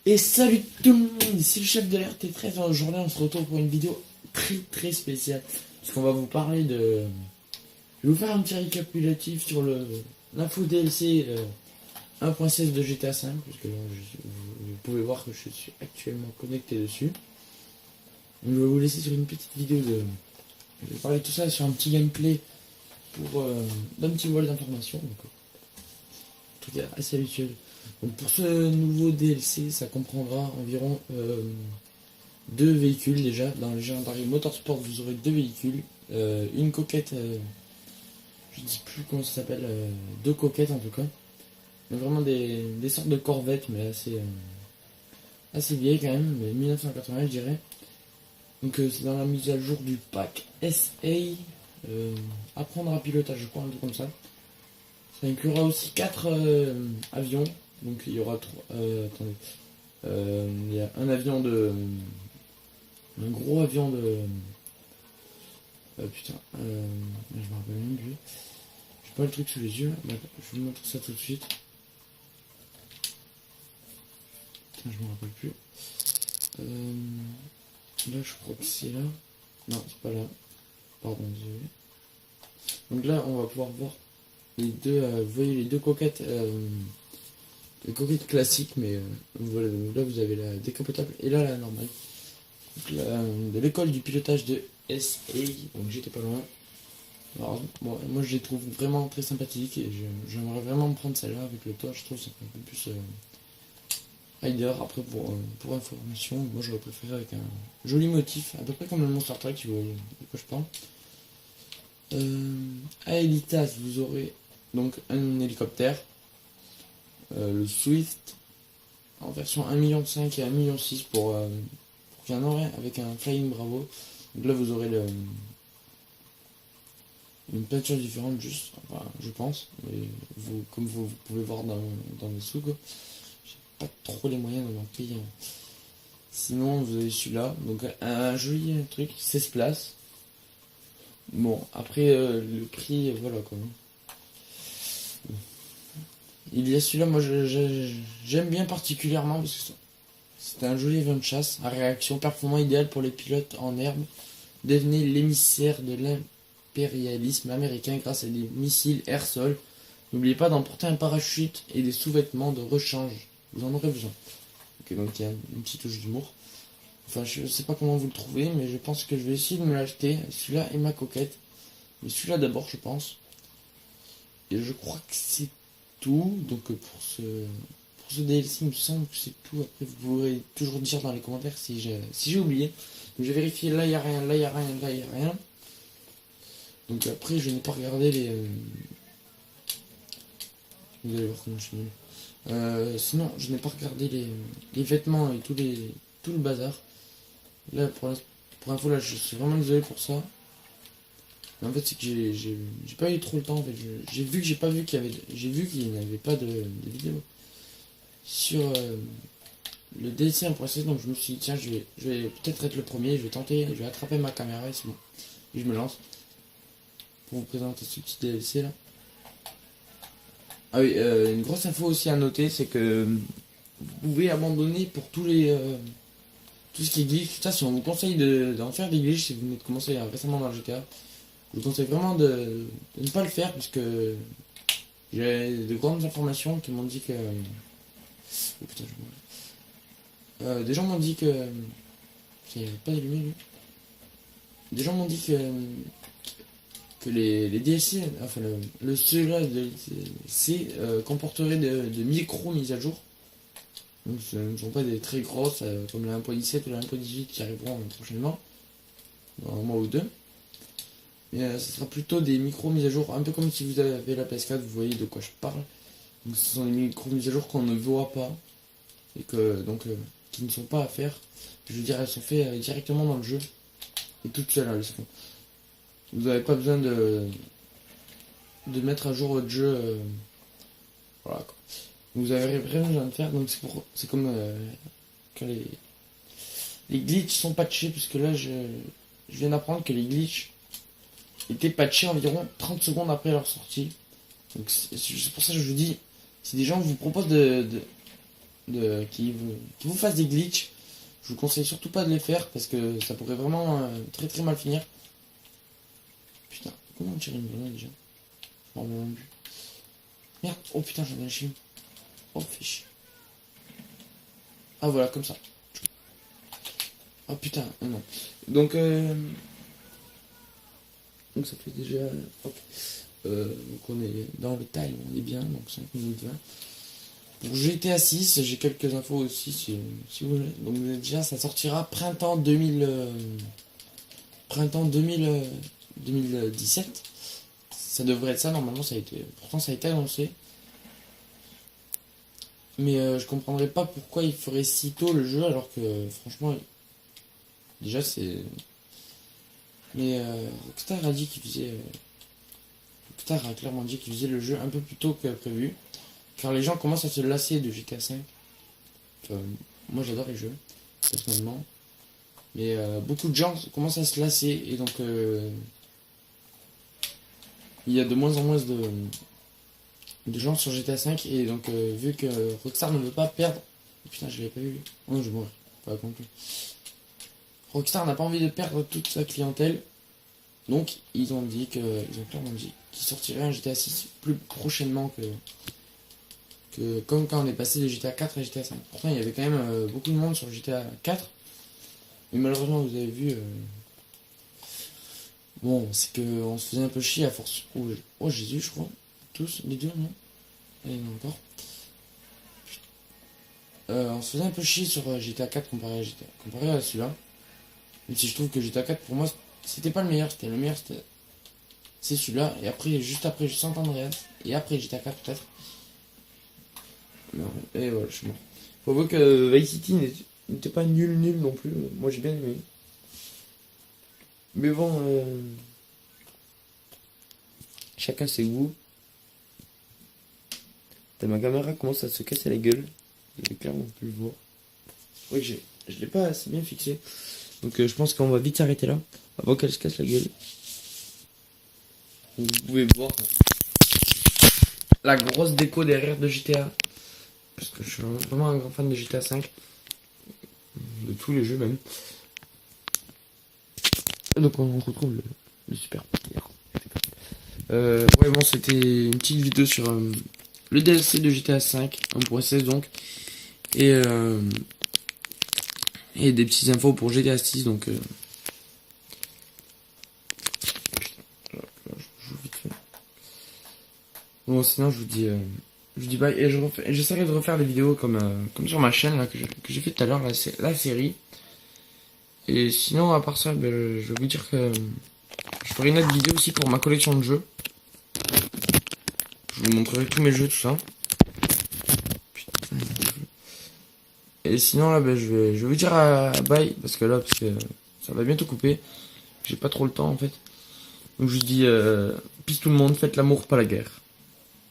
Et salut tout le monde, ici le chef de l'RT13. Aujourd'hui on se retrouve pour une vidéo très spéciale. Parce qu'on va vous parler de... Je vais vous faire un petit récapitulatif sur l'info DLC 1.16 de GTA V. Parce que là, vous pouvez voir que je suis actuellement connecté dessus. Donc, je vais vous laisser sur une petite vidéo de... Je vais parler de tout ça sur un petit gameplay pour d'un petit voile d'informations. Tout est assez habituel. Donc pour ce nouveau DLC, ça comprendra environ deux véhicules déjà. Dans le Legendary Motorsport, vous aurez deux véhicules. Une coquette, je ne sais plus comment ça s'appelle, deux coquettes en tout cas. Mais vraiment des sortes de corvettes, mais assez vieilles quand même, mais 1980 je dirais. Donc c'est dans la mise à jour du pack SA, apprendre à pilotage, je crois, un truc comme ça. Ça inclura aussi 4 avions. Donc il y aura attendez. Il y a un avion de. Un gros avion de. Putain. Je me rappelle même plus. J'ai pas le truc sous les yeux. Là. Je vais vous montrer ça tout de suite. Putain, je me rappelle plus. Là, je crois que c'est là. Non, c'est pas là. Pardon, désolé. Donc là, on va pouvoir voir les deux. Vous voyez les deux coquettes. Les coquettes classiques, mais voilà, là vous avez la décapotable et là la normale. Donc, de l'école du pilotage de SA, donc j'étais pas loin. Alors, bon, moi je les trouve vraiment très sympathiques et j'aimerais vraiment me prendre celle-là avec le toit. Je trouve que ça fait un peu plus rider. Après, pour information, moi j'aurais préféré avec un joli motif, à peu près comme le Monster Truck, si vous voyez de quoi je parle. À Elitas, vous aurez donc un hélicoptère. Le Swift en version 1,5 million et 1,6 million pour qu'il y en aurait avec un Flying Bravo. Donc là vous aurez une peinture différente juste, enfin, je pense. Mais comme vous pouvez voir dans les sous, j'ai pas trop les moyens de m'en payer. Sinon vous avez celui-là, donc un joli truc, 16 places. Bon après le prix, voilà quoi. Il y a celui-là, moi j'aime bien particulièrement parce que c'est un joli avion de chasse à réaction performant idéal pour les pilotes en herbe. Devenez l'émissaire de l'impérialisme américain grâce à des missiles air-sol. N'oubliez pas d'emporter un parachute et des sous-vêtements de rechange. Vous en aurez besoin. Ok, donc il y a une petite touche d'humour. Enfin, je sais pas comment vous le trouvez, mais je pense que je vais essayer de me l'acheter. Celui-là est ma coquette. Mais celui-là d'abord, je pense. Et je crois que c'est tout. Donc pour ce DLC, il me semble que c'est tout. Après, vous pourrez toujours dire dans les commentaires si j'ai oublié. Donc j'ai vérifié, là il n'y a rien, là il n'y a rien, là il n'y a rien. Donc après, je n'ai pas regardé les... Vous allez voir comment je suis nul. Sinon, je n'ai pas regardé les vêtements et tout le bazar. Là, pour info, là, je suis vraiment désolé pour ça. En fait, c'est que j'ai pas eu trop le temps. En fait, j'ai vu qu'il n'y avait pas de vidéo sur le DLC 1.16. Donc je me suis dit tiens, je vais peut-être être le premier. Je vais tenter, je vais attraper ma caméra et c'est bon. Et je me lance pour vous présenter ce petit DLC là. Ah oui, une grosse info aussi à noter, c'est que vous pouvez abandonner pour tout ce qui est glitch. Ça, si on vous conseille d'en faire des glitches, si vous venez de commencer récemment dans le GTA. Je vous conseille vraiment de ne pas le faire puisque j'ai de grandes informations qui m'ont dit que... Oh putain, des gens m'ont dit que... Il n'y avait pas d'allumé lui. Des gens m'ont dit que les DLC, enfin celui-là de DLC comporterait de micro mises à jour. Donc ce ne sont pas des très grosses comme la 1.17 ou la 1.18 qui arriveront prochainement, dans un mois ou deux. Mais ce sera plutôt des micro mises à jour, un peu comme si vous avez la PS4, vous voyez de quoi je parle. Donc ce sont des micro mises à jour qu'on ne voit pas et qui ne sont pas à faire. Je veux dire, elles sont faites directement dans le jeu et toutes seules elles se font. Vous n'avez pas besoin de mettre à jour votre jeu. Voilà quoi. Vous avez vraiment besoin de faire. Donc c'est comme quand les glitches sont patchés, puisque là je viens d'apprendre que les glitches étaient patchés environ 30 secondes après leur sortie. Donc c'est pour ça que je vous dis, si des gens vous proposent de qui vous fassent des glitches. Je vous conseille surtout pas de les faire parce que ça pourrait vraiment très très mal finir. Putain, comment on tire une grenade déjà? Je m'en rappelle même plus. Merde, oh putain, j'en ai lâché une. Oh, fais chier. Ah voilà, comme ça. Oh putain, non. Donc, donc ça fait déjà... Ok. Donc on est dans le time, on est bien, donc 5 minutes 20. Pour GTA 6, j'ai quelques infos aussi si vous voulez. Donc déjà ça sortira printemps 2017. Ça devrait être ça normalement, pourtant ça a été annoncé. Mais je comprendrais pas pourquoi il ferait si tôt le jeu alors que franchement déjà c'est... Mais Rockstar a dit qu'il faisait... Rockstar a clairement dit qu'il faisait le jeu un peu plus tôt que prévu. Car les gens commencent à se lasser de GTA V. Enfin, moi j'adore les jeux, personnellement. Mais beaucoup de gens commencent à se lasser. Et donc il y a de moins en moins de gens sur GTA V. Et donc vu que Rockstar ne veut pas perdre... Putain, je l'avais pas vu. Oh, je mourrais. Pas compris. Rockstar n'a pas envie de perdre toute sa clientèle. Donc ils ont clairement dit qu'ils sortiraient un GTA 6 plus prochainement que comme quand on est passé de GTA 4 à GTA 5. Pourtant il y avait quand même beaucoup de monde sur GTA 4. Mais malheureusement vous avez vu bon c'est que on se faisait un peu chier à force. Oh Jésus je crois. Tous, les deux non. Et non encore. On se faisait un peu chier sur GTA 4 comparé à celui-là. Même si je trouve que GTA 4 pour moi c'était pas le meilleur, c'était le meilleur, c'est celui-là, et après, juste après, je San Andreas, et après GTA 4 peut-être. Et voilà, je suis mort. Faut voir que Vice City n'était pas nul non plus, moi j'ai bien aimé. Mais bon, chacun ses goûts. Ma caméra commence à se casser la gueule, je l'ai clairement pu le voir. Oui, je l'ai pas assez bien fixé. Donc je pense qu'on va vite s'arrêter là, avant qu'elle se casse la gueule. Vous pouvez voir la grosse déco derrière de GTA. Parce que je suis vraiment un grand fan de GTA 5. De tous les jeux même. Donc on retrouve le super player. Ouais bon c'était une petite vidéo sur le DLC de GTA 5, 1.16 donc. Et des petites infos pour GTA 6 donc bon sinon je vous dis bye et j'essaierai de refaire des vidéos comme sur ma chaîne là que j'ai fait tout à l'heure la série. Et sinon à part ça je vais vous dire que je ferai une autre vidéo aussi pour ma collection de jeux. Je vous montrerai tous mes jeux tout ça. Putain. Et sinon là je vais vous dire bye parce que ça va bientôt couper. J'ai pas trop le temps en fait. Donc je vous dis peace tout le monde, faites l'amour pas la guerre.